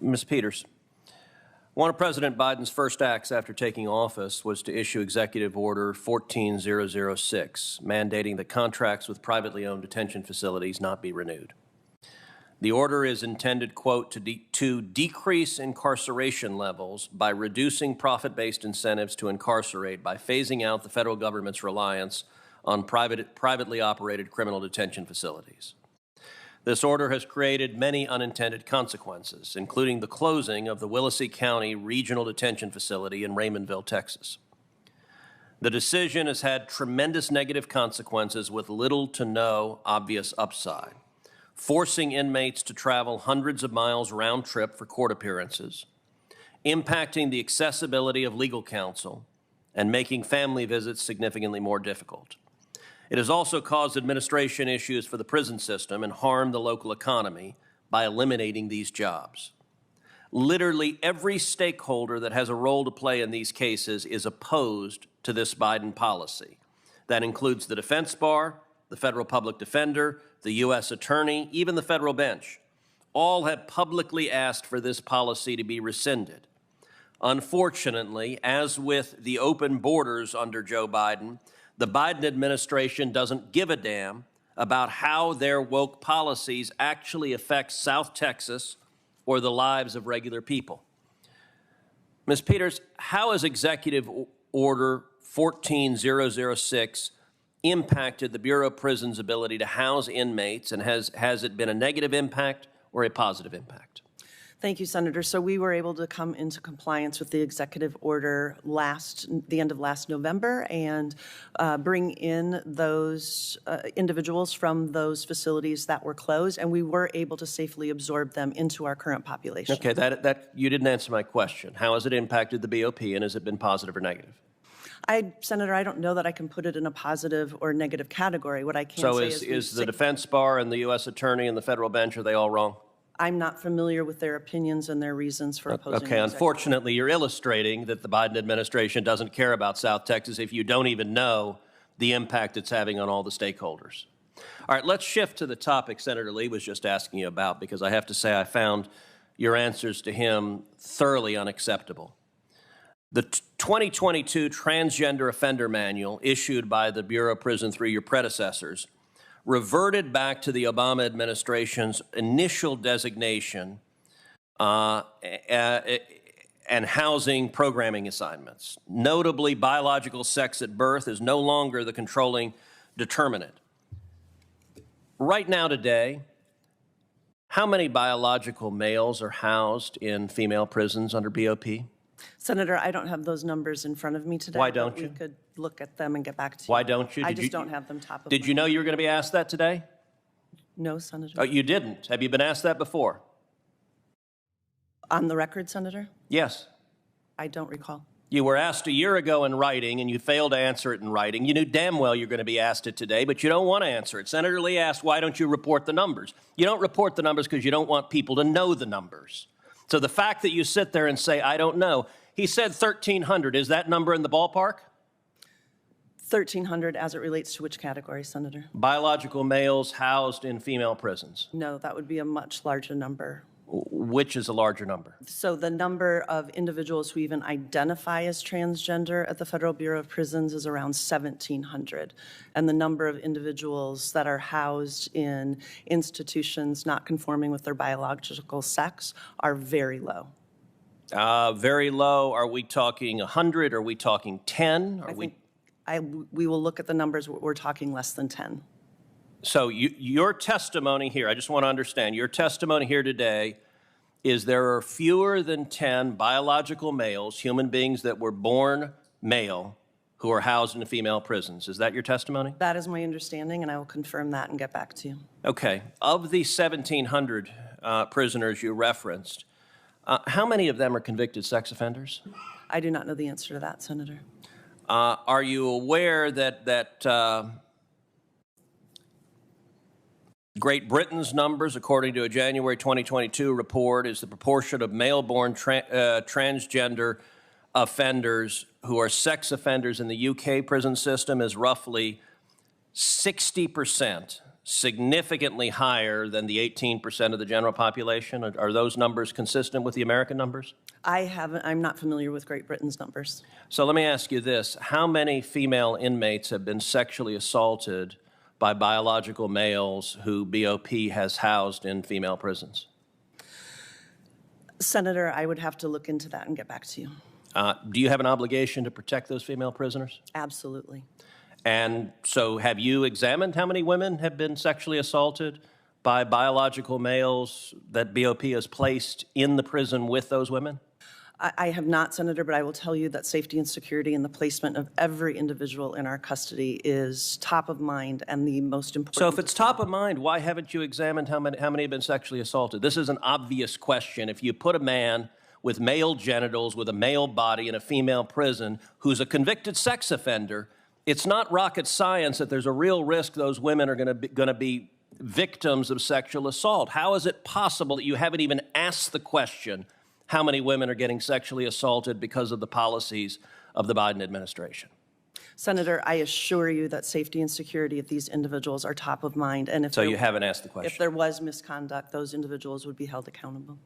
Ms. Peters, one of President Biden's first acts after taking office was to issue Executive Order 14006, mandating that contracts with privately owned detention facilities not be renewed. The order is intended, quote, to decrease incarceration levels by reducing profit-based incentives to incarcerate by phasing out the federal government's reliance on privately operated criminal detention facilities. This order has created many unintended consequences, including the closing of the Willacy County Regional Detention Facility in Raymondville, Texas. The decision has had tremendous negative consequences with little to no obvious upside, forcing inmates to travel hundreds of miles round trip for court appearances, impacting the accessibility of legal counsel, and making family visits significantly more difficult. It has also caused administration issues for the prison system and harmed the local economy by eliminating these jobs. Literally every stakeholder that has a role to play in these cases is opposed to this Biden policy. That includes the defense bar, the federal public defender, the U.S. attorney, even the federal bench. All have publicly asked for this policy to be rescinded. Unfortunately, as with the open borders under Joe Biden, the Biden administration doesn't give a damn about how their woke policies actually affect South Texas or the lives of regular people. Ms. Peters, how has Executive Order 14006 impacted the Bureau of Prisons' ability to house inmates, and has it been a negative impact or a positive impact? Thank you, Senator. So we were able to come into compliance with the executive order the end of last November and bring in those individuals from those facilities that were closed, and we were able to safely absorb them into our current population. Okay, that you didn't answer my question. How has it impacted the BOP, and has it been positive or negative? Senator, I don't know that I can put it in a positive or negative category. What I can say is the defense bar and the U.S. attorney and the federal bench, are they all wrong? I'm not familiar with their opinions and their reasons for opposing. Okay, unfortunately, you're illustrating that the Biden administration doesn't care about South Texas if you don't even know the impact it's having on all the stakeholders. All right, let's shift to the topic Senator Lee was just asking you about, because I have to say I found your answers to him thoroughly unacceptable. The 2022 Transgender Offender Manual, issued by the Bureau of Prisons through your predecessors, reverted back to the Obama administration's initial designation and housing programming assignments. Notably, biological sex at birth is no longer the controlling determinant. Right now today, how many biological males are housed in female prisons under BOP? Senator, I don't have those numbers in front of me today. Why don't you? We could look at them and get back to you. Why don't you? I just don't have them top of mind. Did you know you were going to be asked that today? No, Senator. Oh, you didn't? Have you been asked that before? On the record, Senator? Yes. I don't recall. You were asked a year ago in writing, and you failed to answer it in writing. You knew damn well you're going to be asked it today, but you don't want to answer it. Senator Lee asked, why don't you report the numbers? You don't report the numbers because you don't want people to know the numbers. So the fact that you sit there and say, I don't know, he said 1,300. Is that number in the ballpark? 1,300 as it relates to which category, Senator? Biological males housed in female prisons. No, that would be a much larger number. Which is a larger number? So the number of individuals who even identify as transgender at the Federal Bureau of Prisons is around 1,700. And the number of individuals that are housed in institutions not conforming with their biological sex are very low. Very low. Are we talking 100? Are we talking 10? We will look at the numbers. We're talking less than 10. So your testimony here, I just want to understand, your testimony here today is there are fewer than 10 biological males, human beings that were born male, who are housed in female prisons. Is that your testimony? That is my understanding, and I will confirm that and get back to you. Okay. Of the 1,700 prisoners you referenced, how many of them are convicted sex offenders? I do not know the answer to that, Senator. Are you aware that Great Britain's numbers, according to a January 2022 report, is the proportion of male-born transgender offenders who are sex offenders in the UK prison system is roughly 60%. significantly higher than the 18% of the general population? Are those numbers consistent with the American numbers? I'm not familiar with Great Britain's numbers. So let me ask you this. How many female inmates have been sexually assaulted by biological males who BOP has housed in female prisons? Senator, I would have to look into that and get back to you. Do you have an obligation to protect those female prisoners? Absolutely. And so have you examined how many women have been sexually assaulted by biological males that BOP has placed in the prison with those women? I have not, Senator, but I will tell you that safety and security and the placement of every individual in our custody is top of mind and the most important. So if it's top of mind, why haven't you examined how many have been sexually assaulted? This is an obvious question. If you put a man with male genitals, with a male body in a female prison who's a convicted sex offender, it's not rocket science that there's a real risk those women are going to be victims of sexual assault. How is it possible that you haven't even asked the question, how many women are getting sexually assaulted because of the policies of the Biden administration? Senator, I assure you that safety and security of these individuals are top of mind. And if So you haven't asked the question? If there was misconduct, those individuals would be held accountable.